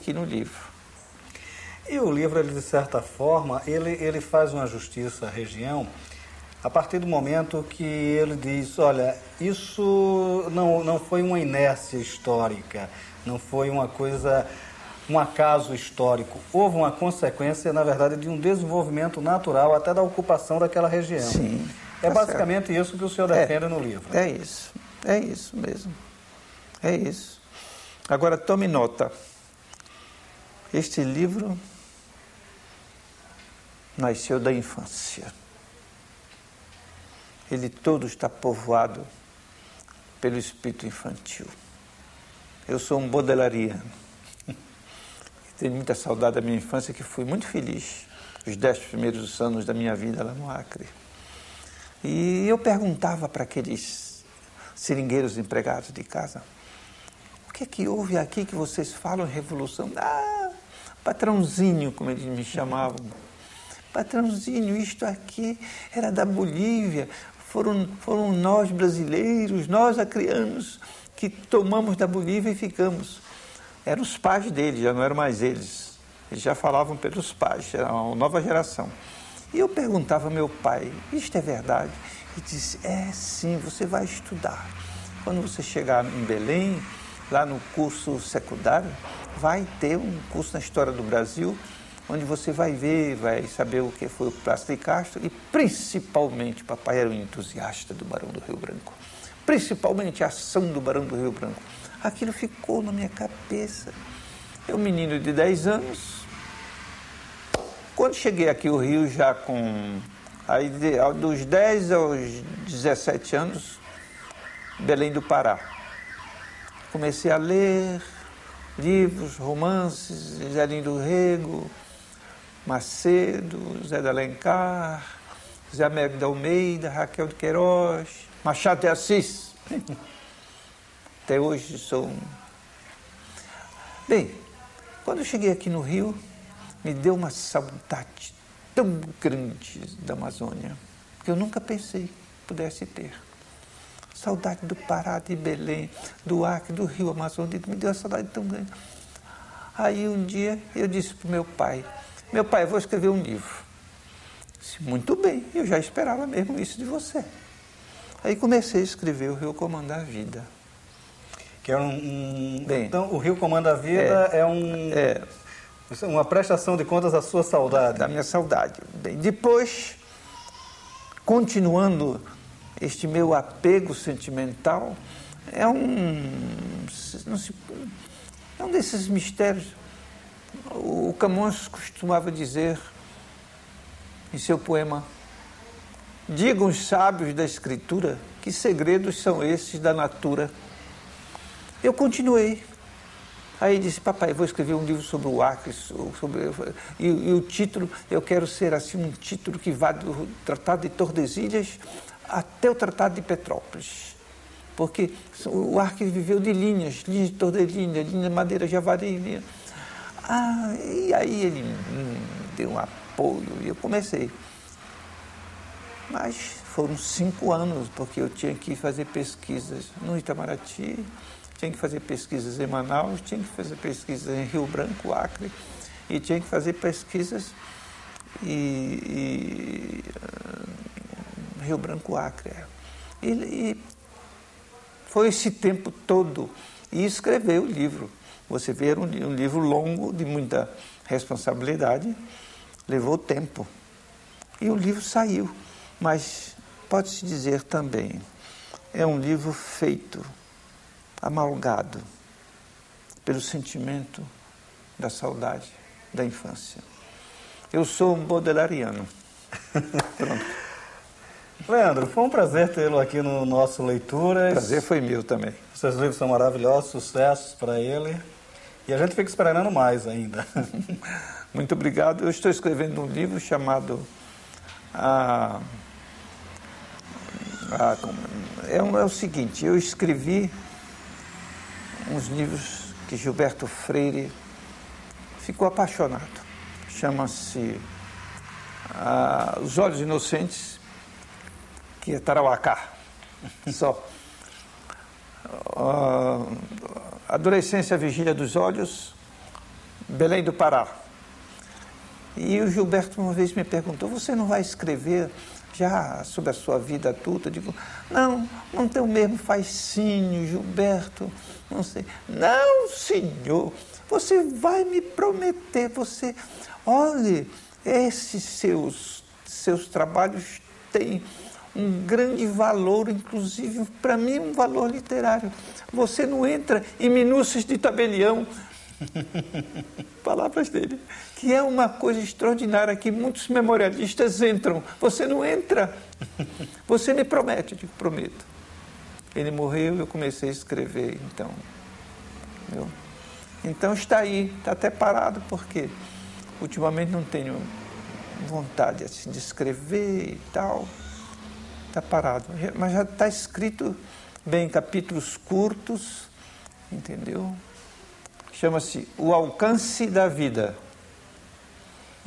aqui no livro. E o livro, ele, de certa forma, ele faz uma justiça à região a partir do momento que ele diz, olha, isso não foi uma inércia histórica, não foi uma coisa, um acaso histórico. Houve uma consequência, na verdade, de um desenvolvimento natural até da ocupação daquela região. Sim. É basicamente isso que o senhor defende no livro. É isso mesmo. É isso. Agora, tome nota. Este livro nasceu da infância. Ele todo está povoado pelo espírito infantil. Eu sou um baudelairiano. Tenho muita saudade da minha infância, que fui muito feliz, os 10 primeiros anos da minha vida lá no Acre. E eu perguntava para aqueles seringueiros empregados de casa, o que é que houve aqui que vocês falam em revolução? Ah, patrãozinho, como eles me chamavam. Patrãozinho, isto aqui era da Bolívia. Foram nós brasileiros, nós acreanos, que tomamos da Bolívia e ficamos. Eram os pais deles, já não eram mais eles. Eles já falavam pelos pais, era uma nova geração. E eu perguntava ao meu pai, isto é verdade? E disse, sim, você vai estudar. Quando você chegar em Belém, lá no curso secundário, vai ter um curso na História do Brasil, onde você vai ver, vai saber o que foi o Plácido de Castro e, principalmente, papai era um entusiasta do Barão do Rio Branco, principalmente a ação do Barão do Rio Branco. Aquilo ficou na minha cabeça. Eu, menino de 10 anos, quando cheguei aqui ao Rio, já com, aí, dos 10 aos 17 anos, Belém do Pará, comecei a ler livros, romances, Zé do Rego, Macedo, Zé de Alencar, Zé Américo de Almeida, Raquel de Queiroz, Machado de Assis. Até hoje sou um... Bem, quando eu cheguei aqui no Rio, me deu uma saudade tão grande da Amazônia, que eu nunca pensei que pudesse ter. Saudade do Pará, de Belém, do Acre, do Rio Amazônico, me deu uma saudade tão grande. Aí um dia eu disse para o meu pai, eu vou escrever um livro. Disse, muito bem, eu já esperava mesmo isso de você. Aí comecei a escrever O Rio Comanda a Vida. Que é Bem, então, O Rio Comanda a Vida uma prestação de contas da sua saudade. Da minha saudade. Bem, depois, continuando este meu apego sentimental, é um desses mistérios. O Camões costumava dizer em seu poema, digam os sábios da Escritura que segredos são esses da natura. Eu continuei. Aí disse, papai, eu vou escrever um livro sobre o Acre, e o título, eu quero ser assim um título que vá do Tratado de Tordesilhas até o Tratado de Petrópolis. Porque o Acre viveu de linhas de Tordesilhas, linha de Madeira, Javari, linha. E aí ele deu um apoio e eu comecei. Mas foram 5 anos, porque eu tinha que fazer pesquisas no Itamaraty, tinha que fazer pesquisas em Manaus, tinha que fazer pesquisas em Rio Branco, Acre, e tinha que fazer pesquisas em Rio Branco, Acre. E foi esse tempo todo. E escrever o livro. Você vê, era um livro longo, de muita responsabilidade, levou tempo. E o livro saiu. Mas pode-se dizer também, é um livro feito, amalgado, pelo sentimento da saudade da infância. Eu sou um baudelairiano. Pronto. Leandro, foi um prazer tê-lo aqui no nosso Leituras. O prazer foi meu também. Seus livros são maravilhosos, sucessos para ele. E a gente fica esperando mais ainda. Muito obrigado. Eu estou escrevendo um livro chamado... é o seguinte, eu escrevi uns livros que Gilberto Freire ficou apaixonado. Chama-se Os Olhos Inocentes, que é Tarauacá, só. Adolescência, Vigília dos Olhos, Belém do Pará. E o Gilberto uma vez me perguntou, você não vai escrever já sobre a sua vida adulta? Eu digo, não tem o mesmo fascínio, Gilberto, não sei. Não, senhor, você vai me prometer, olhe, esses seus trabalhos têm um grande valor, inclusive para mim um valor literário. Você não entra em minúcias de tabelião, palavras dele, que é uma coisa extraordinária que muitos memorialistas entram. Você não entra. Você me promete, eu digo, prometo. Ele morreu, eu comecei a escrever, então. Entendeu? Então está aí, está até parado, porque ultimamente não tenho vontade assim, de escrever e tal. Está parado. Mas já está escrito bem, capítulos curtos, entendeu? Chama-se O Alcance da Vida.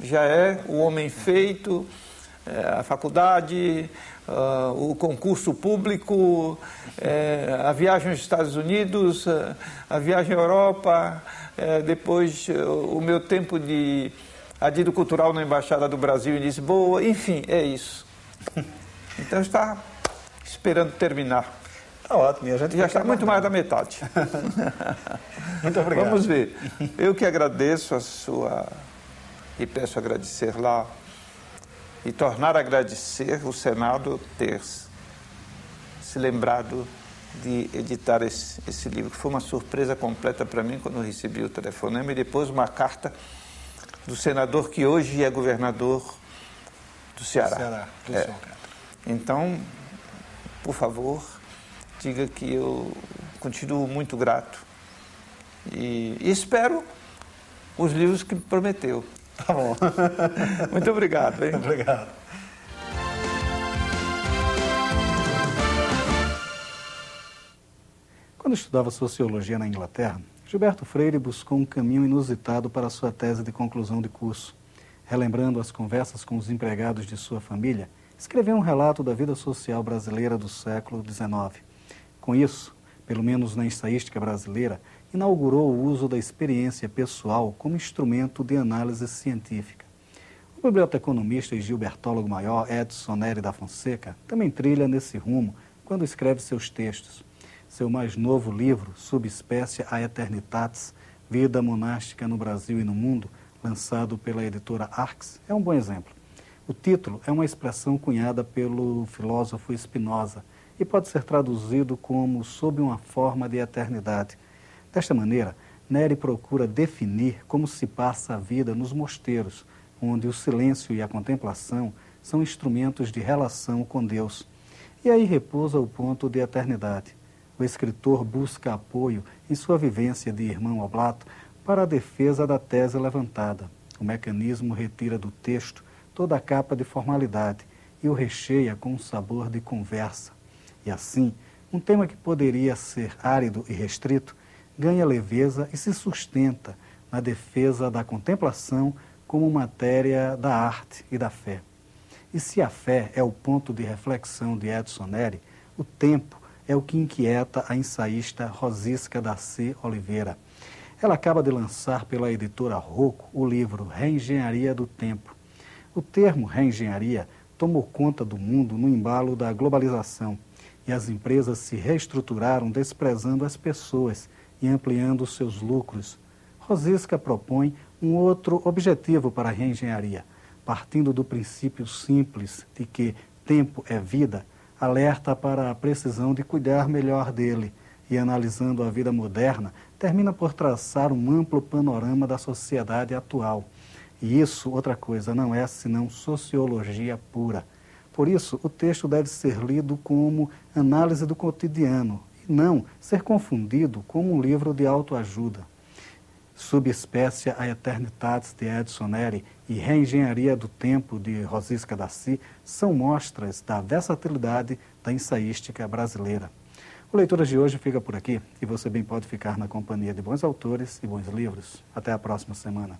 Já é o homem feito, a faculdade, o concurso público, a viagem aos Estados Unidos, a viagem à Europa, depois o meu tempo de adido cultural na Embaixada do Brasil em Lisboa, enfim, é isso. Então está esperando terminar. Está ótimo, e a gente já está muito mais da metade. Muito obrigado. Vamos ver. Eu que agradeço a sua... e peço agradecer lá e tornar a agradecer o Senado ter se lembrado de editar esse livro, que foi uma surpresa completa para mim quando eu recebi o telefonema e depois uma carta do senador que hoje é governador do Ceará. Então, por favor, diga que eu continuo muito grato e espero os livros que me prometeu. Tá bom. Muito obrigado. Hein? Obrigado. Quando estudava sociologia na Inglaterra, Gilberto Freire buscou um caminho inusitado para sua tese de conclusão de curso. Relembrando as conversas com os empregados de sua família, escreveu um relato da vida social brasileira do século XIX. Com isso, pelo menos na ensaística brasileira, inaugurou o uso da experiência pessoal como instrumento de análise científica. O biblioteconomista e gilbertólogo maior Edson Nery da Fonseca também trilha nesse rumo quando escreve seus textos. Seu mais novo livro, Subespécie Aeternitatis, Vida Monástica no Brasil e no Mundo, lançado pela editora Arx, é um bom exemplo. O título é uma expressão cunhada pelo filósofo Spinoza e pode ser traduzido como sob uma forma de eternidade. Desta maneira, Nery procura definir como se passa a vida nos mosteiros, onde o silêncio e a contemplação são instrumentos de relação com Deus. E aí repousa o ponto de eternidade. O escritor busca apoio em sua vivência de irmão oblato para a defesa da tese levantada. O mecanismo retira do texto toda a capa de formalidade e o recheia com um sabor de conversa. E assim, um tema que poderia ser árido e restrito ganha leveza e se sustenta na defesa da contemplação como matéria da arte e da fé. E se a fé é o ponto de reflexão de Edson Nery, o tempo é o que inquieta a ensaísta Rosisca Daci Oliveira. Ela acaba de lançar pela editora Rocco o livro Reengenharia do Tempo. O termo reengenharia tomou conta do mundo no embalo da globalização e as empresas se reestruturaram desprezando as pessoas e ampliando seus lucros. Rosisca propõe um outro objetivo para a reengenharia, partindo do princípio simples de que tempo é vida, alerta para a precisão de cuidar melhor dele e, analisando a vida moderna, termina por traçar um amplo panorama da sociedade atual. E isso, outra coisa, não é senão sociologia pura. Por isso, o texto deve ser lido como análise do cotidiano e não ser confundido como um livro de autoajuda. Subespécie Aeternitatis de Edson Nery e Reengenharia do Tempo de Rosisca Daci são mostras da versatilidade da ensaística brasileira. O Leituras de hoje fica por aqui e você bem pode ficar na companhia de bons autores e bons livros. Até a próxima semana.